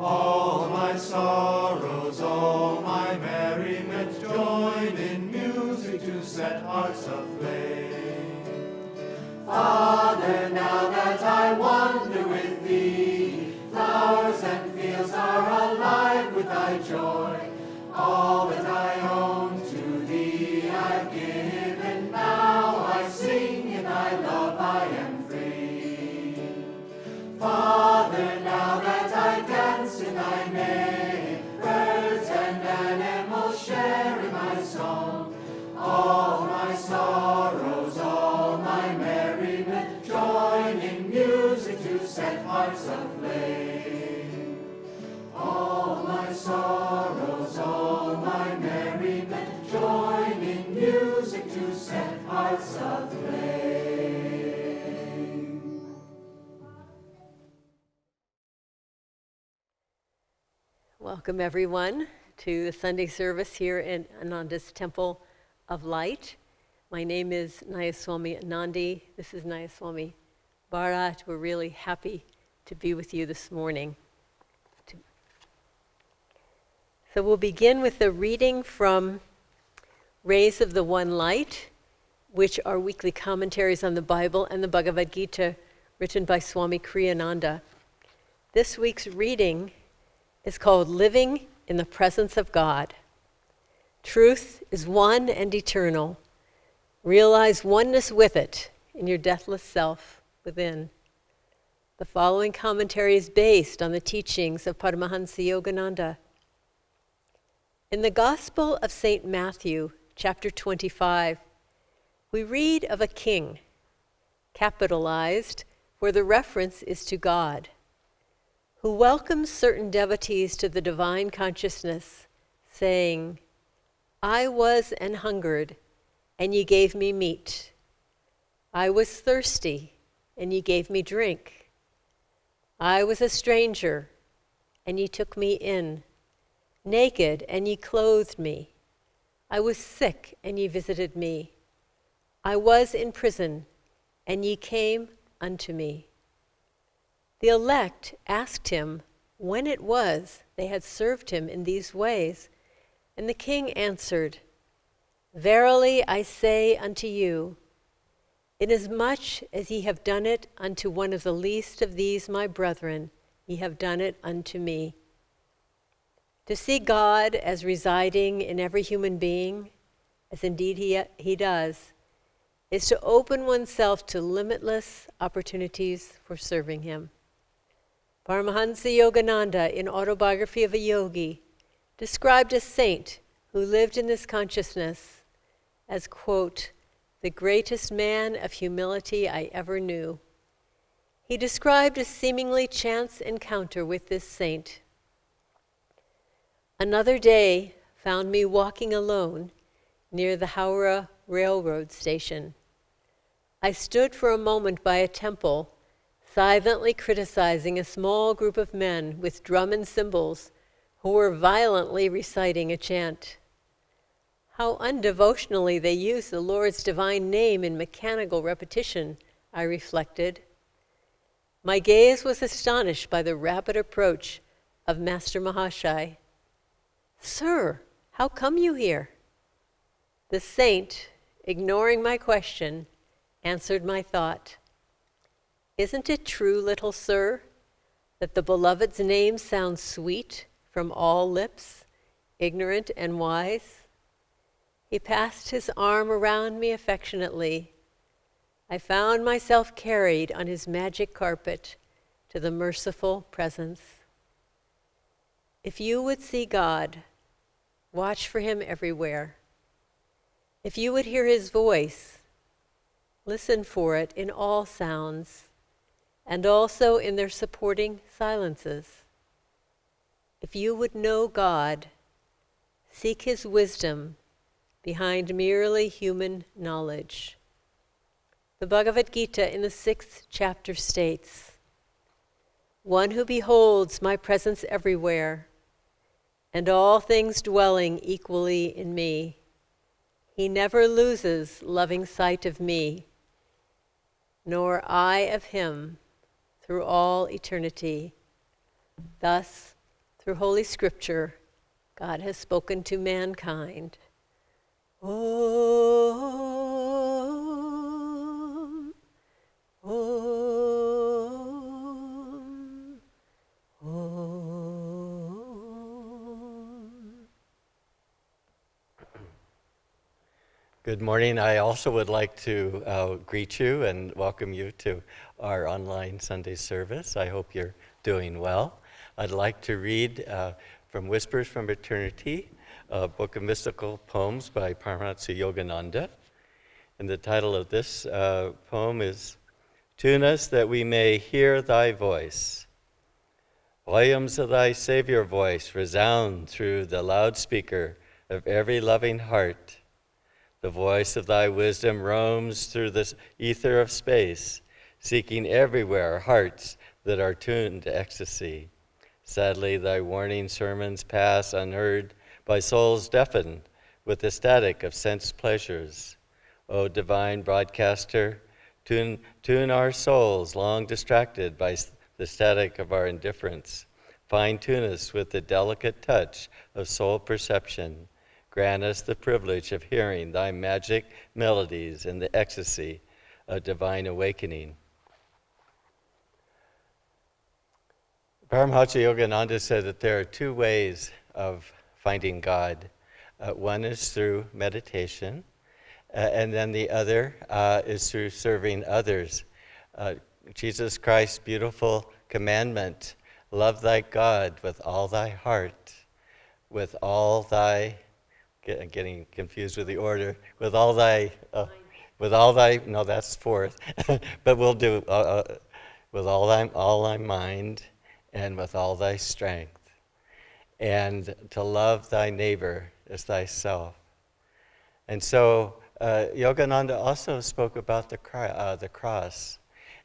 All my sorrows, all my merriment, join in music to set hearts aflame. Father, now that I wander with thee, flowers and fields are alive with thy joy. All that I own to thee I've given, now I sing in thy love I am free. Father, now that I dance in thy name, birds and animals share in my song. All my sorrows, all my merriment, join in music to set hearts aflame. All my sorrows, all my merriment, join in music to set hearts aflame. Welcome everyone to the Sunday service here in Ananda's Temple of Light. My name is Nayaswamis Anandi. This is Nayaswamis Bharat. We're really happy to be with you this morning. So we'll begin with a reading from Rays of the One Light, which are weekly commentaries on the Bible and the Bhagavad Gita written by Swami Kriyananda. This week's reading is called Living in the Presence of God. Truth is one and eternal. Realize oneness with it in your deathless self within. The following commentary is based on the teachings of Paramahansa Yogananda. In the Gospel of St. Matthew, chapter 25, we read of a king, capitalized where the reference is to God, who welcomes certain devotees to the divine consciousness, saying, I was an hungered, and ye gave me meat. I was thirsty, and ye gave me drink. I was a stranger, and ye took me in. Naked, and ye clothed me. I was sick, and ye visited me. I was in prison, and ye came unto me. The elect asked him when it was they had served him in these ways, and the king answered, Verily I say unto you, inasmuch as ye have done it unto one of the least of these my brethren, ye have done it unto me. To see God as residing in every human being, as indeed he does, is to open oneself to limitless opportunities for serving him. Paramahansa Yogananda, in Autobiography of a Yogi, described a saint who lived in this consciousness as, quote, the greatest man of humility I ever knew. He described a seemingly chance encounter with this saint. Another day found me walking alone near the Howrah Railroad station. I stood for a moment by a temple, silently criticizing a small group of men with drum and cymbals who were violently reciting a chant. How undevotionally they use the Lord's divine name in mechanical repetition, I reflected. My gaze was astonished by the rapid approach of Master Mahashai. Sir, how come you here? The saint, ignoring my question, answered my thought. Isn't it true, little sir, that the beloved's name sounds sweet from all lips, ignorant and wise? He passed his arm around me affectionately. I found myself carried on his magic carpet to the merciful presence. If you would see God, watch for him everywhere. If you would hear his voice, listen for it in all sounds, and also in their supporting silences. If you would know God, seek his wisdom behind merely human knowledge. The Bhagavad Gita in the 6th chapter states, one who beholds my presence everywhere, and all things dwelling equally in me, he never loses loving sight of me, nor I of him through all eternity. Thus, Through Holy Scripture, God has spoken to mankind. Om, Om, Om. Good morning. I also would like to greet you and welcome you to our online Sunday service. I hope you're doing well. I'd like to read from Whispers from Eternity, a book of mystical poems by Paramahansa Yogananda. And the title of this poem is, Tune us that we may hear thy voice. Volumes of thy Savior voice resound through the loudspeaker of every loving heart. The voice of thy wisdom roams through the ether of space, seeking everywhere hearts that are tuned to ecstasy. Sadly, thy warning sermons pass unheard by souls deafened with the static of sense pleasures. O divine broadcaster, tune our souls long distracted by the static of our indifference. Fine-tune us with the delicate touch of soul perception. Grant us the privilege of hearing thy magic melodies in the ecstasy of divine awakening. Paramahansa Yogananda said that there are two ways of finding God. One is through meditation, and then the other is through serving others. Jesus Christ's beautiful commandment, love thy God with all thy heart, with all thy, getting confused with the order, with all thy, no, that's fourth, but we'll do with all thy mind, and with all thy strength, and to love thy neighbor as thyself. And so Yogananda also spoke about the cross.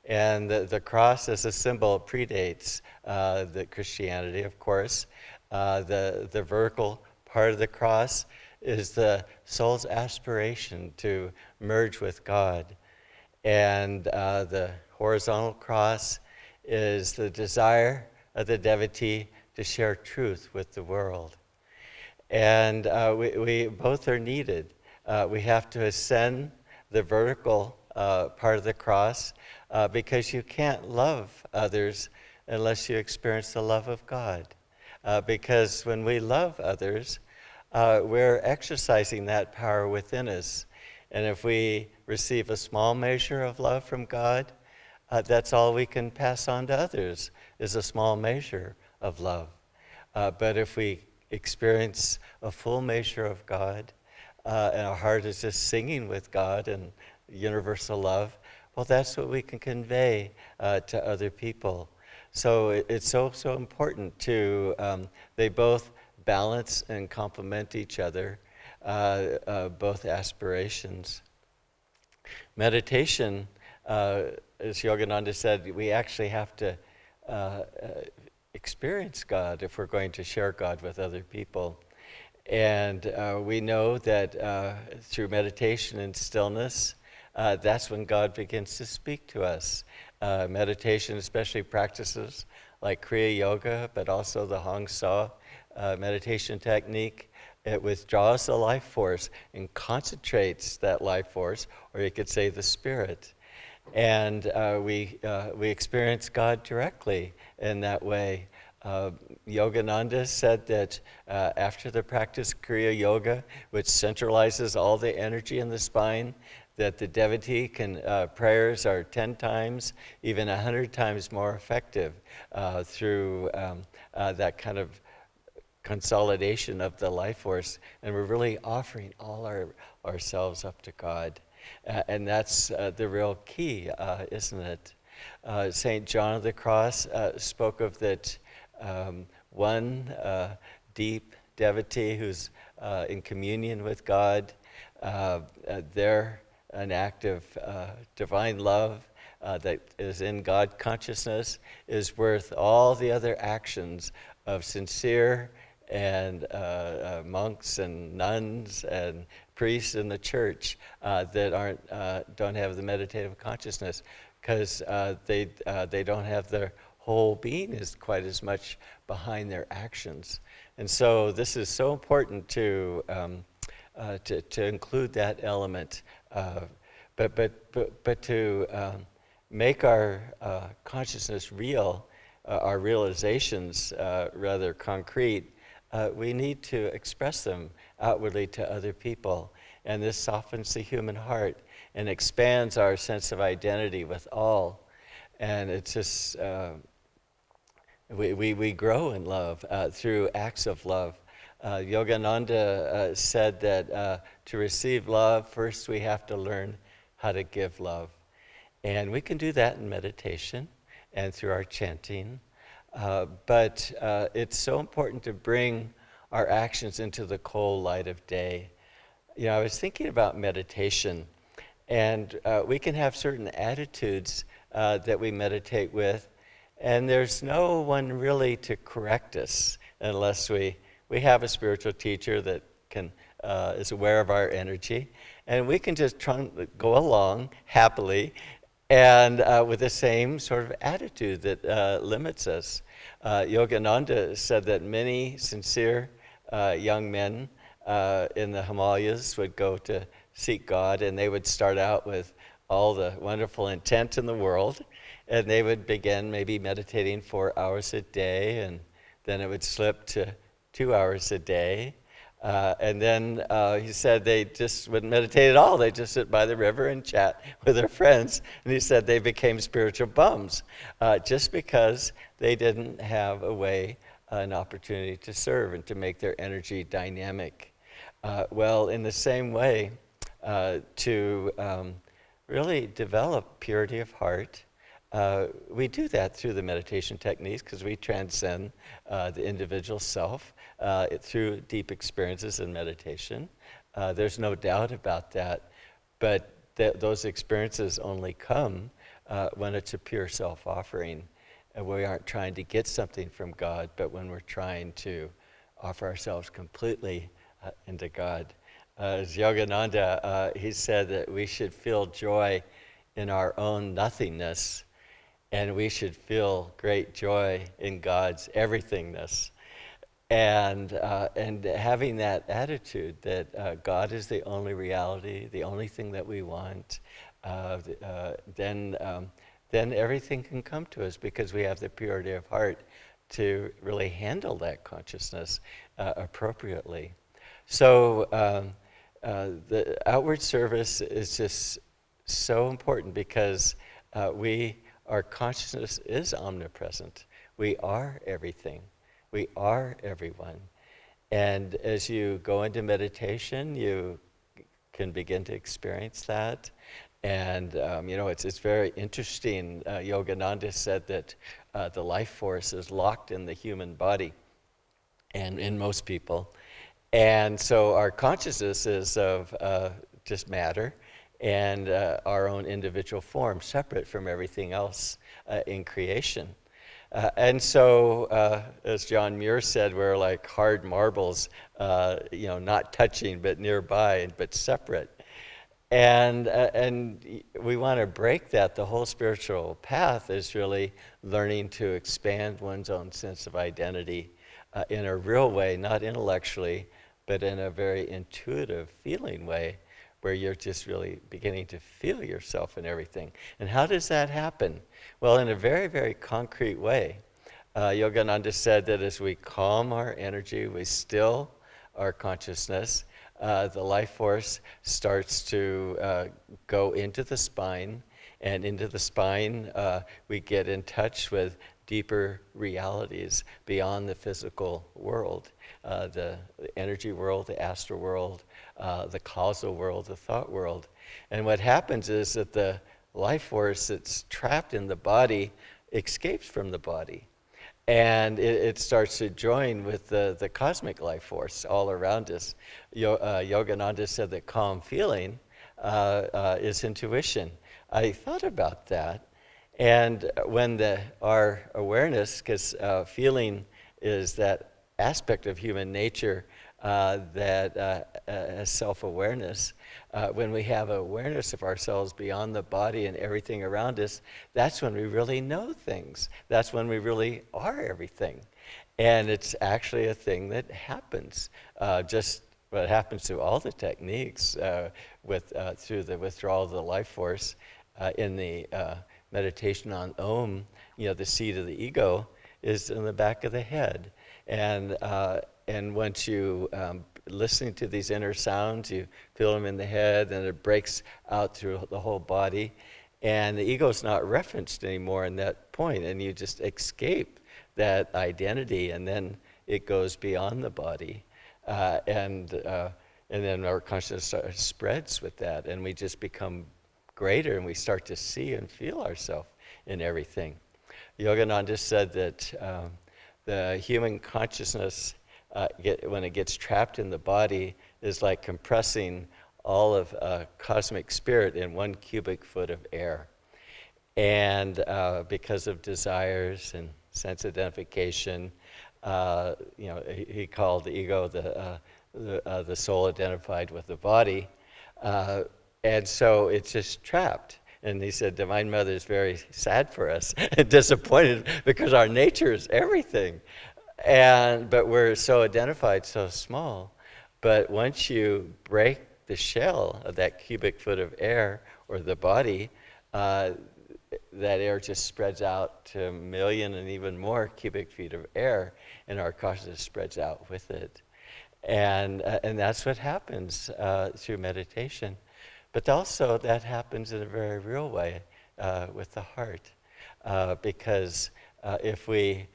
And the cross as a symbol predates the Christianity, of course. The vertical part of the cross is the soul's aspiration to merge with God. And the horizontal cross is the desire of the devotee to share truth with the world. And we both are needed. We have to ascend the vertical part of the cross because you can't love others unless you experience the love of God. Because when we love others, we're exercising that power within us. And if we receive a small measure of love from God, that's all we can pass on to others, is a small measure of love. But if we experience a full measure of God, and our heart is just singing with God and universal love, well, that's what we can convey to other people. So it's so important to, they both balance and complement each other, both aspirations. Meditation, as Yogananda said, we actually have to experience God if we're going to share God with other people. And we know that through meditation and stillness, that's when God begins to speak to us. Meditation, especially practices like Kriya Yoga, but also the Hong Sau meditation technique, it withdraws the life force and concentrates that life force, or you could say the spirit. And we experience God directly in that way. Yogananda said that after the practice Kriya Yoga, which centralizes all the energy in the spine, that the devotee prayers are 10 times, even 100 times more effective through that kind of consolidation of the life force. And we're really offering all ourselves up to God. And that's the real key, isn't it? St. John of the Cross spoke of that one deep devotee who's in communion with God, they're an act of divine love that is in God consciousness is worth all the other actions of sincere and monks and nuns and priests in the church that don't have the meditative consciousness, because they don't have their whole being is quite as much behind their actions. And so this is so important to include that element, but to make our consciousness real, our realizations rather concrete. We need to express them outwardly to other people, and this softens the human heart and expands our sense of identity with all. And it's just we grow in love through acts of love. Yogananda said that to receive love, first we have to learn how to give love. And we can do that in meditation and through our chanting. But it's so important to bring our actions into the cold light of day. I was thinking about meditation, and we can have certain attitudes that we meditate with, and there's no one really to correct us unless we have a spiritual teacher that is aware of our energy, and we can just try and go along happily and with the same sort of attitude that limits us. Yogananda said that many sincere young men in the Himalayas would go to seek God, and they would start out with all the wonderful intent in the world, and they would begin maybe meditating 4 hours a day, and then it would slip to 2 hours a day. And then he said they just wouldn't meditate at all. They'd just sit by the river and chat with their friends. And he said they became spiritual bums just because they didn't have a way, an opportunity to serve and to make their energy dynamic. Well, in the same way, to really develop purity of heart, we do that through the meditation techniques because we transcend the individual self through deep experiences in meditation. There's no doubt about that, but those experiences only come when it's a pure self-offering, and we aren't trying to get something from God, but when we're trying to offer ourselves completely into God. As Yogananda, he said that we should feel joy in our own nothingness, and we should feel great joy in God's everythingness. And having that attitude that God is the only reality, the only thing that we want, then everything can come to us because we have the purity of heart to really handle that consciousness appropriately. So the outward service is just so important because our consciousness is omnipresent. We are everything. We are everyone. And as you go into meditation, you can begin to experience that. And, it's very interesting. Yogananda said that the life force is locked in the human body and in most people. And so our consciousness is of just matter and our own individual form, separate from everything else in creation. And so, as John Muir said, we're like hard marbles, not touching but nearby, but separate. And we want to break that. The whole spiritual path is really learning to expand one's own sense of identity in a real way, not intellectually, but in a very intuitive, feeling way, where you're just really beginning to feel yourself in everything. And how does that happen? Well, in a very, very concrete way. Yogananda said that as we calm our energy, we still our consciousness, the life force starts to go into the spine, and into the spine we get in touch with deeper realities beyond the physical world, the energy world, the astral world, the causal world, the thought world. And what happens is that the life force that's trapped in the body escapes from the body. And it starts to join with the cosmic life force all around us. Yogananda said that calm feeling is intuition. I thought about that. And when our awareness, because feeling is that aspect of human nature that self-awareness. When we have awareness of ourselves beyond the body and everything around us, that's when we really know things. That's when we really are everything. And it's actually a thing that happens. Just what happens to all the techniques through the withdrawal of the life force in the meditation on Om, the seat of the ego is in the back of the head. And once you listening to these inner sounds, you feel them in the head, and it breaks out through the whole body. And the ego is not referenced anymore in that point, and you just escape that identity, and then it goes beyond the body. And then our consciousness spreads with that, and we just become greater, and we start to see and feel ourselves in everything. Yogananda said that the human consciousness, when it gets trapped in the body, is like compressing all of cosmic spirit in 1 cubic foot of air. And because of desires and sense identification, he called the ego the soul identified with the body. And so it's just trapped. And he said, Divine Mother is very sad for us and disappointed because our nature is everything. But we're so identified, so small. But once you break the shell of that cubic foot of air or the body, that air just spreads out to 1 million and even more cubic feet of air, and our consciousness spreads out with it. And that's what happens through meditation. But also that happens in a very real way with the heart. Because if we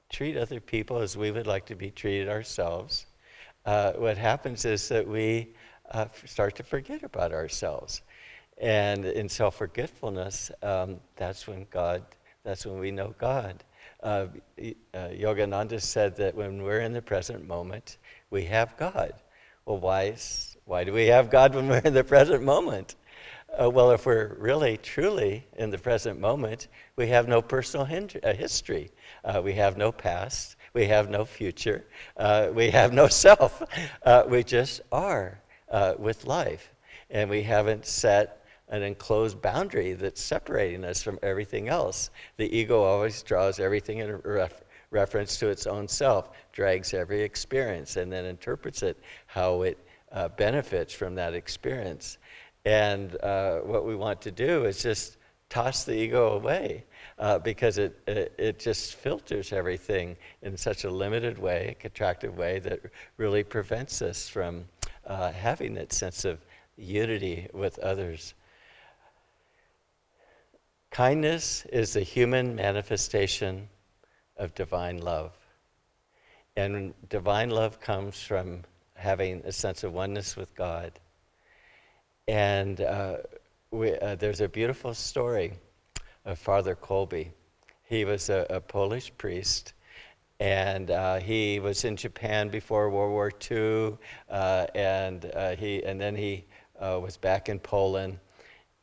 treat other people as we would like to be treated ourselves, what happens is that we start to forget about ourselves. And in self-forgetfulness, that's when we know God. Yogananda said that when we're in the present moment, we have God. Well, why do we have God when we're in the present moment? Well, if we're really, truly in the present moment, we have no personal history. We have no past. We have no future. We have no self. We just are with life. And we haven't set an enclosed boundary that's separating us from everything else. The ego always draws everything in reference to its own self, drags every experience, and then interprets it how it benefits from that experience. And what we want to do is just toss the ego away because it just filters everything in such a limited way, a contracted way, that really prevents us from having that sense of unity with others. Kindness is the human manifestation of divine love. And divine love comes from having a sense of oneness with God. And there's a beautiful story of Father Kolbe. He was a Polish priest, and he was in Japan before World War II, and then he was back in Poland.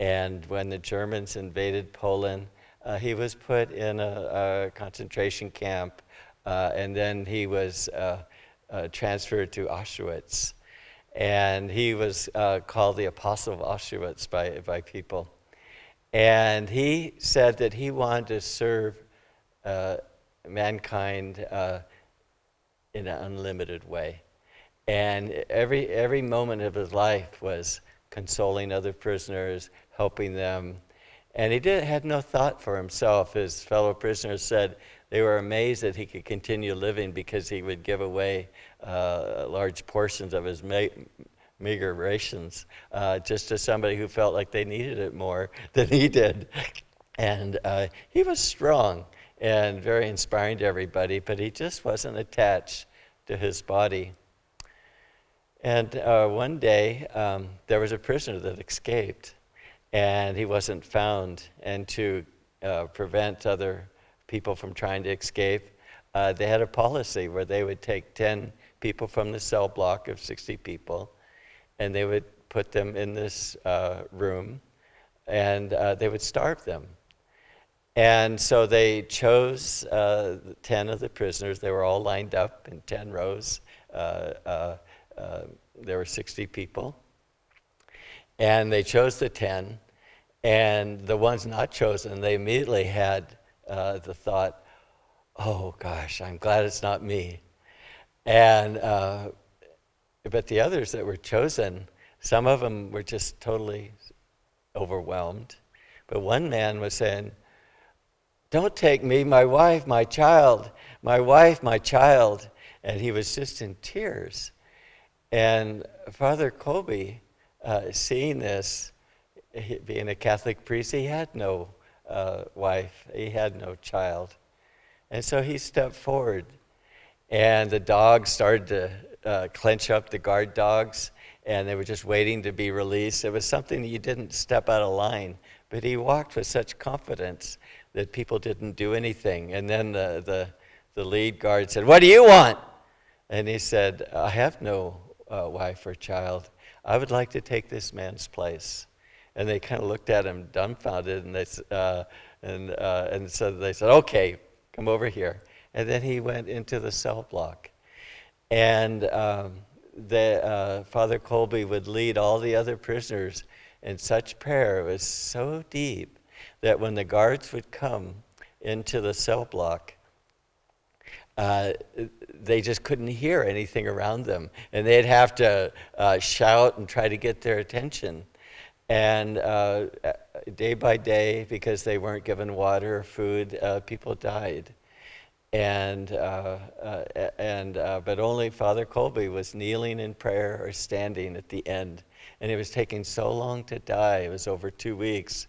And when the Germans invaded Poland, he was put in a concentration camp, and then he was transferred to Auschwitz. And he was called the Apostle of Auschwitz by people. And he said that he wanted to serve mankind in an unlimited way. And every moment of his life was consoling other prisoners, helping them. And he had no thought for himself. His fellow prisoners said they were amazed that he could continue living because he would give away large portions of his meager rations just to somebody who felt like they needed it more than he did. And he was strong and very inspiring to everybody, but he just wasn't attached to his body. And one day, there was a prisoner that escaped, and he wasn't found. And to prevent other people from trying to escape, they had a policy where they would take 10 people from the cell block of 60 people, and they would put them in this room, and they would starve them. And so they chose 10 of the prisoners. They were all lined up in 10 rows There were 60 people. And they chose the 10. And the ones not chosen, they immediately had the thought, oh gosh, I'm glad it's not me. And but the others that were chosen, some of them were just totally overwhelmed. But one man was saying, don't take me, my wife, my child, my wife, my child. And he was just in tears. And Father Colby, seeing this, being a Catholic priest, he had no wife, he had no child. And so he stepped forward, and the dogs started to clench up, the guard dogs, and they were just waiting to be released. It was something that you didn't step out of line, but he walked with such confidence that people didn't do anything. And then the lead guard said, what do you want? And he said, I have no wife or child. I would like to take this man's place. And they kind of looked at him dumbfounded, and so they said, okay, come over here. And then he went into the cell block. And Father Colby would lead all the other prisoners in such prayer. It was so deep that when the guards would come into the cell block, they just couldn't hear anything around them. And they'd have to shout and try to get their attention. And day by day, because they weren't given water or food, people died. But only Father Colby was kneeling in prayer or standing at the end. And it was taking so long to die, it was over 2 weeks,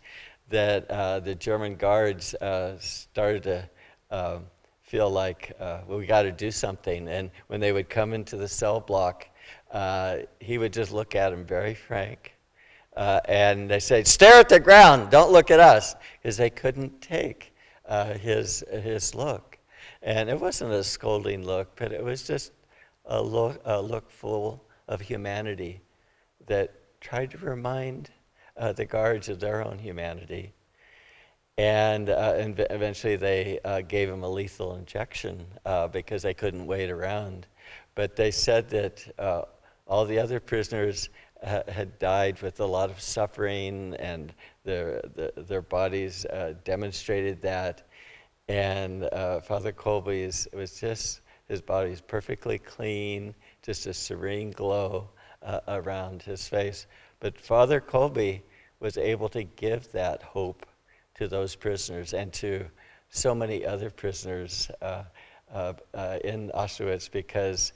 that the German guards started to feel like, well, we got to do something. And when they would come into the cell block, he would just look at them very frank. And they said, stare at the ground, don't look at us, because they couldn't take his look. And it wasn't a scolding look, but it was just a look full of humanity that tried to remind the guards of their own humanity. And eventually they gave him a lethal injection because they couldn't wait around. But they said that all the other prisoners had died with a lot of suffering, and their bodies demonstrated that. And Father Colby's, it was just, his body is perfectly clean, just a serene glow around his face. But Father Colby was able to give that hope to those prisoners and to so many other prisoners in Auschwitz, because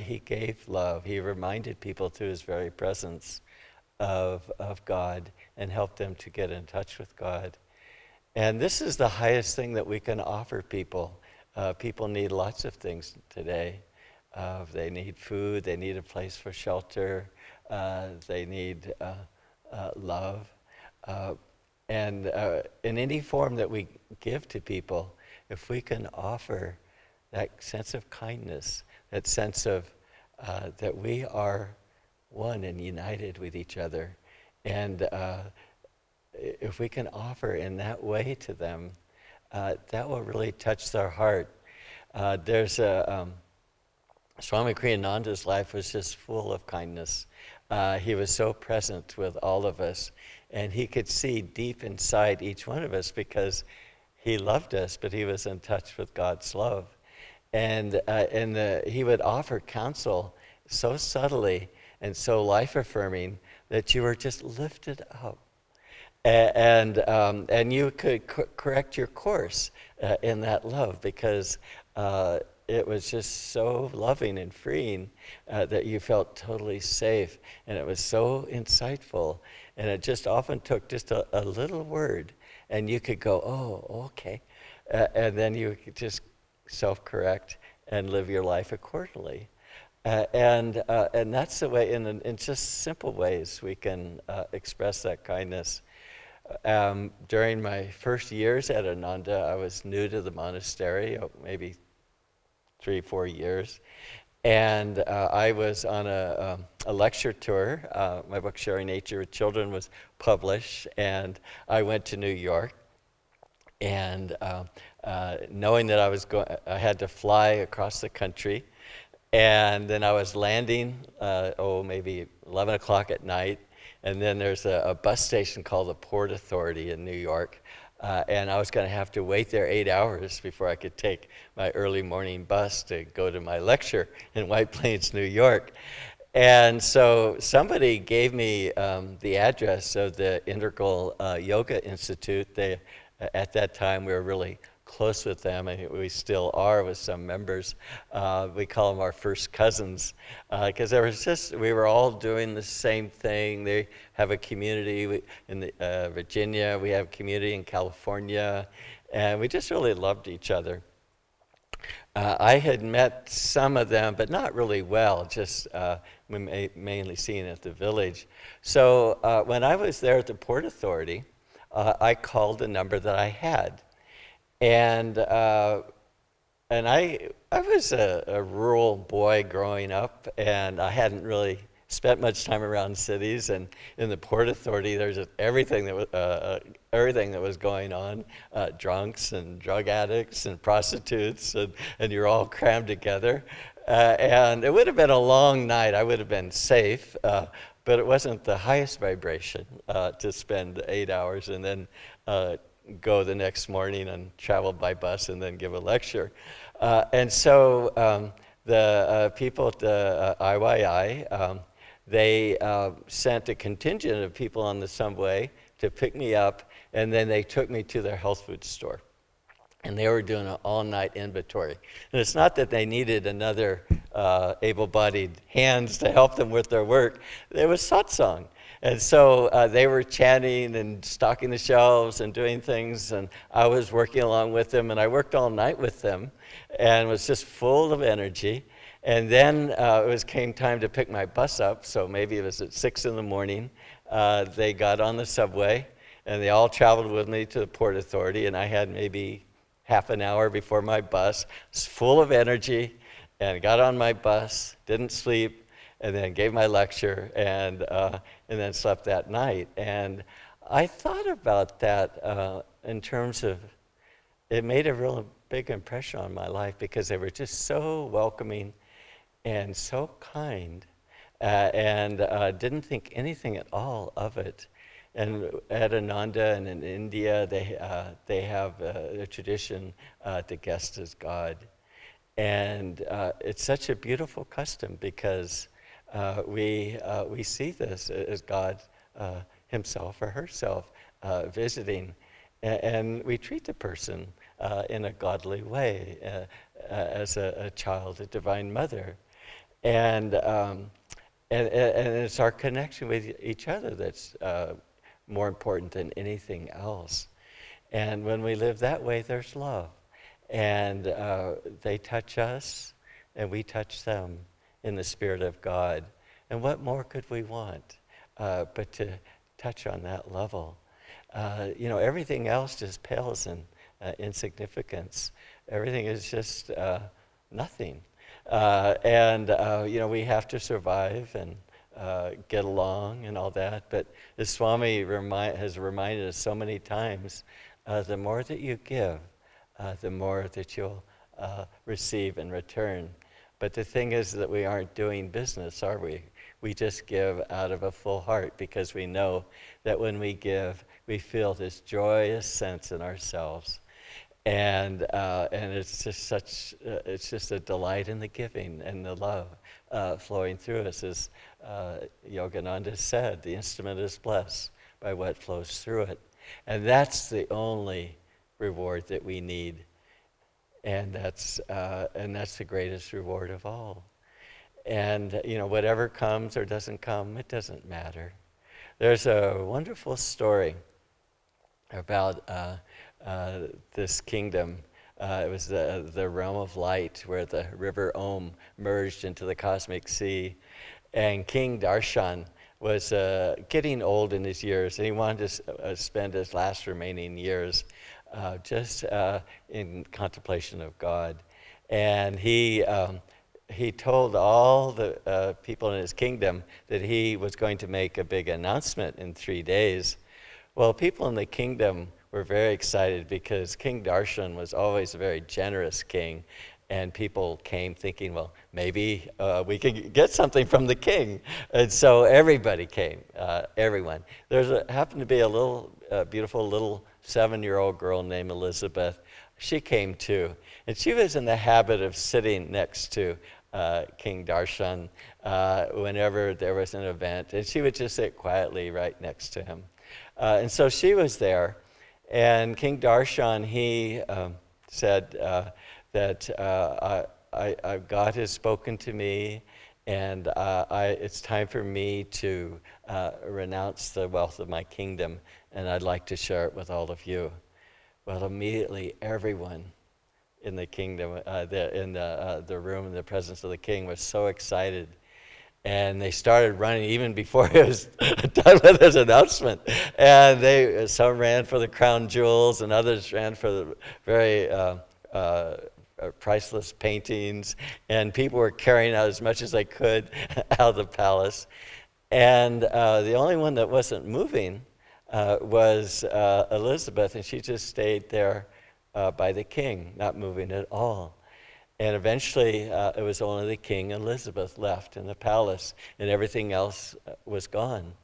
he gave love. He reminded people through his very presence of God and helped them to get in touch with God. And this is the highest thing that we can offer people. People need lots of things today. They need food, they need a place for shelter, they need love. And in any form that we give to people, if we can offer that sense of kindness, that sense of that we are one and united with each other, and if we can offer in that way to them, that will really touch their heart. There's Swami Kriyananda's life was just full of kindness. He was so present with all of us, and he could see deep inside each one of us because he loved us, but he was in touch with God's love. And he would offer counsel so subtly and so life-affirming that you were just lifted up. And you could correct your course in that love, because it was just so loving and freeing that you felt totally safe. And it was so insightful. And it just often took just a little word, and you could go, oh, okay. And then you could just self-correct and live your life accordingly. And that's the way, in just simple ways, we can express that kindness. During my first years at Ananda, I was new to the monastery, maybe 3-4 years. And I was on a lecture tour. My book, Sharing Nature with Children, was published, and I went to New York. And knowing that I had to fly across the country, And then I was landing, maybe 11 o'clock at night. And then there's a bus station called the Port Authority in New York. And I was going to have to wait there 8 hours before I could take my early morning bus to go to my lecture in White Plains, New York. And so somebody gave me the address of the Integral Yoga Institute. At that time, we were really close with them, and we still are with some members. We call them our first cousins, because we were all doing the same thing. They have a community in Virginia, we have a community in California, and we just really loved each other. I had met some of them, but not really well, just mainly seen at the village. So when I was there at the Port Authority, I called the number that I had. And I was a rural boy growing up, and I hadn't really spent much time around cities. And in the Port Authority, there's everything that was going on, drunks and drug addicts and prostitutes, and you're all crammed together. And it would have been a long night. I would have been safe, but it wasn't the highest vibration to spend 8 hours and then go the next morning and travel by bus and then give a lecture. And so the people at the IYI, they sent a contingent of people on the subway to pick me up, and then they took me to their health food store. And they were doing an all-night inventory. And it's not that they needed another able-bodied hands to help them with their work. It was satsang. And so they were chanting and stocking the shelves and doing things, and I was working along with them, and I worked all night with them and was just full of energy. And then came time to pick my bus up, so maybe it was at 6 in the morning. They got on the subway, and they all traveled with me to the Port Authority, and I had maybe half an hour before my bus. I was full of energy, and got on my bus, didn't sleep, and then gave my lecture, and then slept that night. And I thought about that in terms of, it made a real big impression on my life, because they were just so welcoming and so kind, and didn't think anything at all of it. And at Ananda and in India, they have a tradition to guest as God. And it's such a beautiful custom, because we see this as God himself or herself visiting, and we treat the person in a godly way, as a child, a divine mother, and it's our connection with each other that's more important than anything else. And when we live that way, there's love, and they touch us, and we touch them in the Spirit of God. And what more could we want but to touch on that level? Everything else just pales in insignificance. Everything is just nothing. We have to survive and get along and all that. But as Swami has reminded us so many times, the more that you give, the more that you'll receive in return. But the thing is that we aren't doing business, are we? We just give out of a full heart, because we know that when we give, we feel this joyous sense in ourselves. And it's just a delight in the giving and the love flowing through us. As Yogananda said, the instrument is blessed by what flows through it. And that's the only reward that we need. And that's the greatest reward of all. And whatever comes or doesn't come, it doesn't matter. There's a wonderful story about this kingdom. It was the realm of light, where the river Om merged into the cosmic sea. And King Darshan was getting old in his years, and he wanted to spend his last remaining years just in contemplation of God. And he told all the people in his kingdom that he was going to make a big announcement in 3 days. Well, people in the kingdom were very excited, because King Darshan was always a very generous king, And people came thinking, well, maybe we can get something from the king. And so everybody came, everyone. Happened to be a beautiful little 7-year-old girl named Elizabeth. She came too. And she was in the habit of sitting next to King Darshan whenever there was an event. And she would just sit quietly right next to him. And so she was there. And King Darshan, he said that God has spoken to me, and it's time for me to renounce the wealth of my kingdom, and I'd like to share it with all of you. Well, immediately everyone in the kingdom, in the room in the presence of the king was so excited. And they started running even before he was done with his announcement. And some ran for the crown jewels, and others ran for the very priceless paintings. And people were carrying out as much as they could out of the palace. And the only one that wasn't moving was Elizabeth, and she just stayed there by the king, not moving at all. And eventually, it was only the king and Elizabeth left in the palace, and everything else was gone.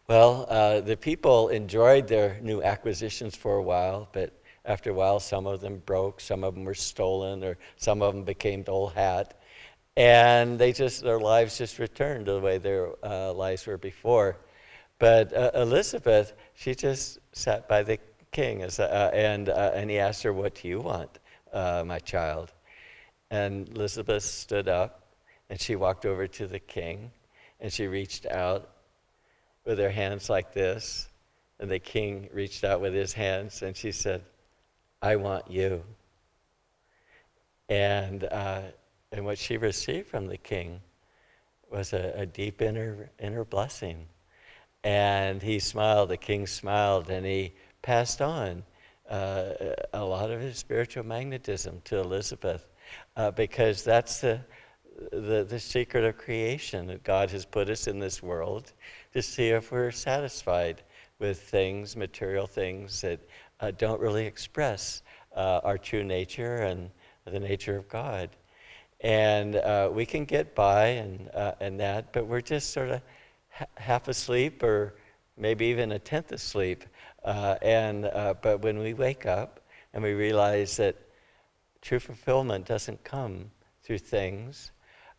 Well, the people enjoyed their new acquisitions for a while, but after a while, some of them broke, some of them were stolen, or some of them became old hat. And their lives just returned to the way their lives were before. But Elizabeth, she just sat by the king, and he asked her, "What do you want, my child?" And Elizabeth stood up, and she walked over to the king, and she reached out with her hands like this, and the king reached out with his hands, and she said, "I want you." And what she received from the king was a deep inner blessing. And he smiled, the king smiled, and he passed on a lot of his spiritual magnetism to Elizabeth, because that's the secret of creation, that God has put us in this world to see if we're satisfied with things, material things that don't really express our true nature and the nature of God. And we can get by and that, but we're just sort of half asleep, or maybe even a tenth asleep. But when we wake up and we realize that true fulfillment doesn't come through things,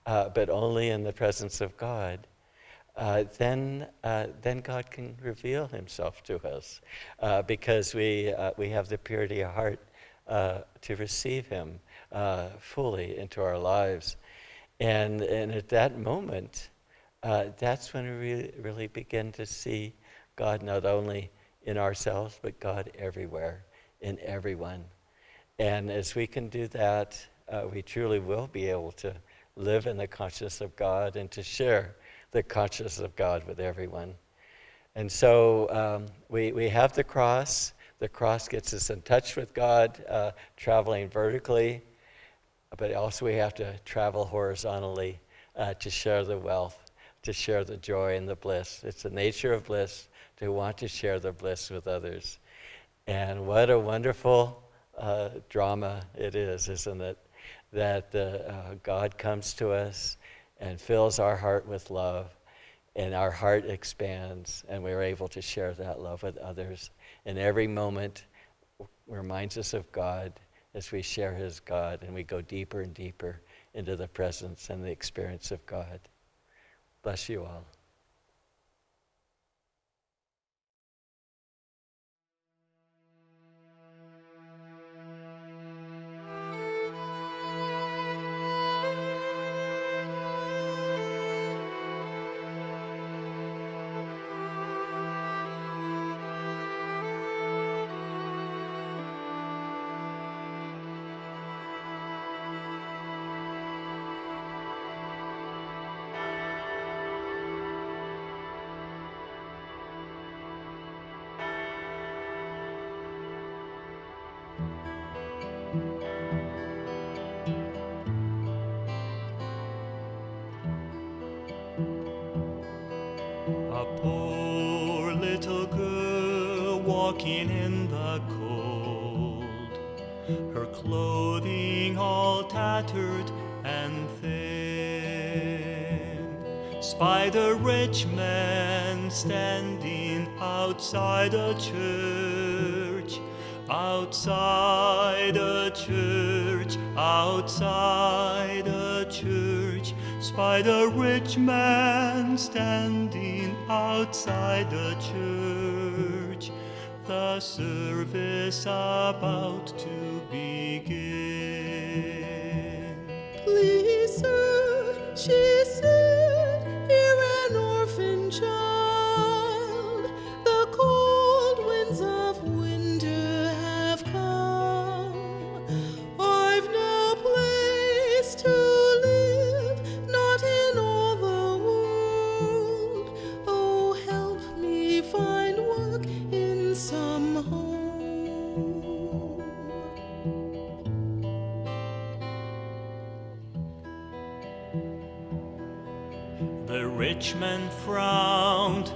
but only in the presence of God, then God can reveal himself to us, because we have the purity of heart to receive him fully into our lives. And at that moment, that's when we really begin to see God not only in ourselves, but God everywhere, in everyone. And as we can do that, we truly will be able to live in the consciousness of God and to share the consciousness of God with everyone. And so we have the cross. The cross gets us in touch with God, traveling vertically, but also we have to travel horizontally to share the wealth, to share the joy and the bliss. It's the nature of bliss to want to share the bliss with others. And what a wonderful drama it is, isn't it? That God comes to us and fills our heart with love, and our heart expands, and we're able to share that love with others. And every moment reminds us of God as we share his God, and we go deeper and deeper into the presence and the experience of God. Bless you all. A poor little girl walking in the cold, her clothing all tattered and thin. Spy the rich man standing outside a church, outside a church, outside a church. Spy the rich man standing outside the church. The service about to begin. Please, sir, she said, hear an orphan child. The cold winds of winter have come. I've no place to live, not in all the world. Oh, help me find work in some home. The rich man frowned.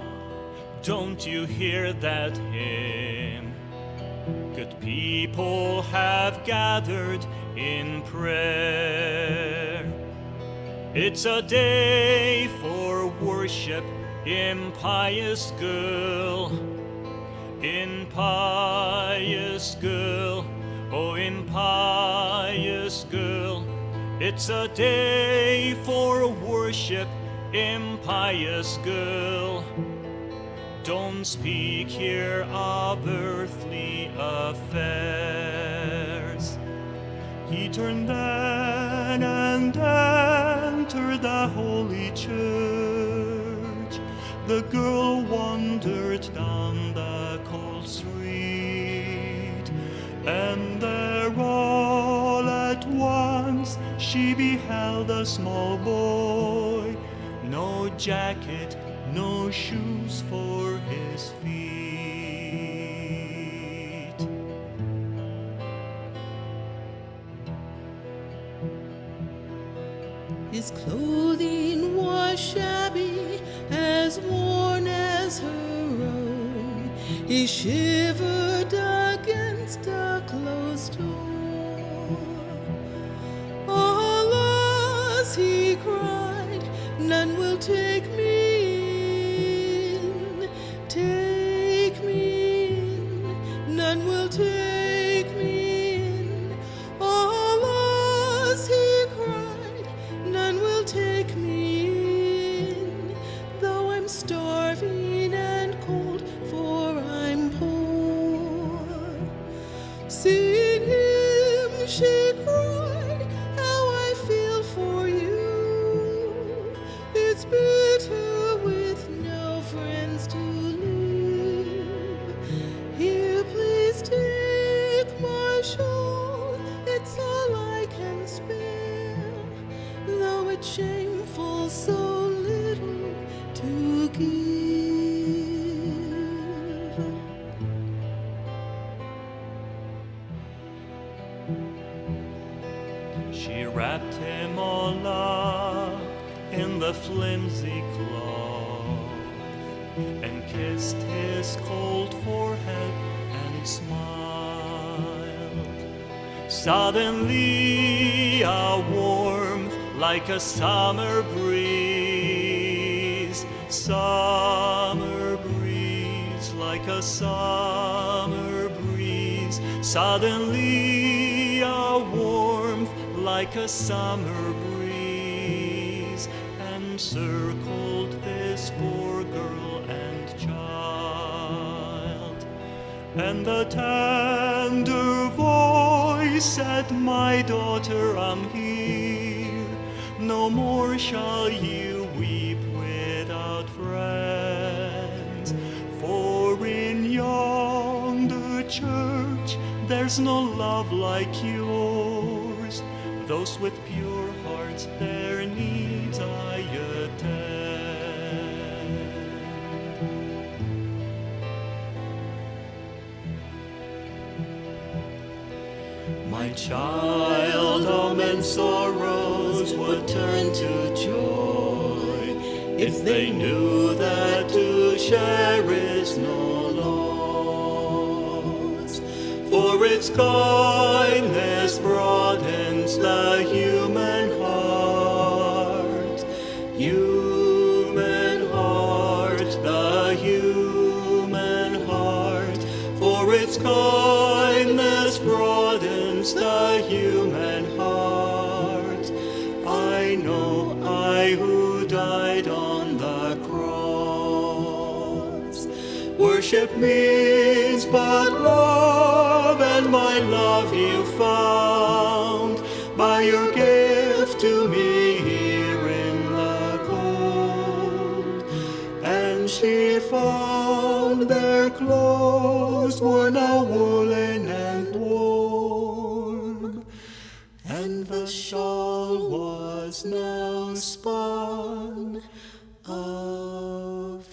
Don't you hear that hymn? Good people have gathered in prayer. It's a day for worship, impious girl, impious girl, oh impious girl. It's a day for worship, impious girl. Don't speak here of earthly affairs. He turned then and entered the holy church. The girl wandered down the cold street, and there all at once she beheld a small boy. No jacket, no shoes for his feet. His clothing was shabby, as worn as her own. He shivered against a closed door. Alas, he cried, none will take me in, take me in, none will take me in. Alas, he cried, none will take me in, though I'm starving and cold, for I'm poor. Seeing him, she cried, how I feel for you. It's bitter with no friends to live. Here, please take my shawl, it's all I can spare, though it's shameful so little to give. She wrapped him all up in the flimsy cloth and kissed his cold forehead and smiled. Suddenly a warmth like a summer breeze, summer breeze, like a summer breeze. Suddenly a warmth like a summer breeze encircled this poor girl and child. And the tender voice said, my daughter, I'm here. No more shall you weep without friends, for in yonder church there's no love like yours. Those with pure hearts, their needs I attend. My child, all men's sorrows would turn to joy if they knew that to share is no loss. For its kindness broadens the I know, I who died on the cross. Worship means but love, and my love you found by your gift to me here in the cold. And she found their clothes were now woolen and warm, and the shawl was now spun of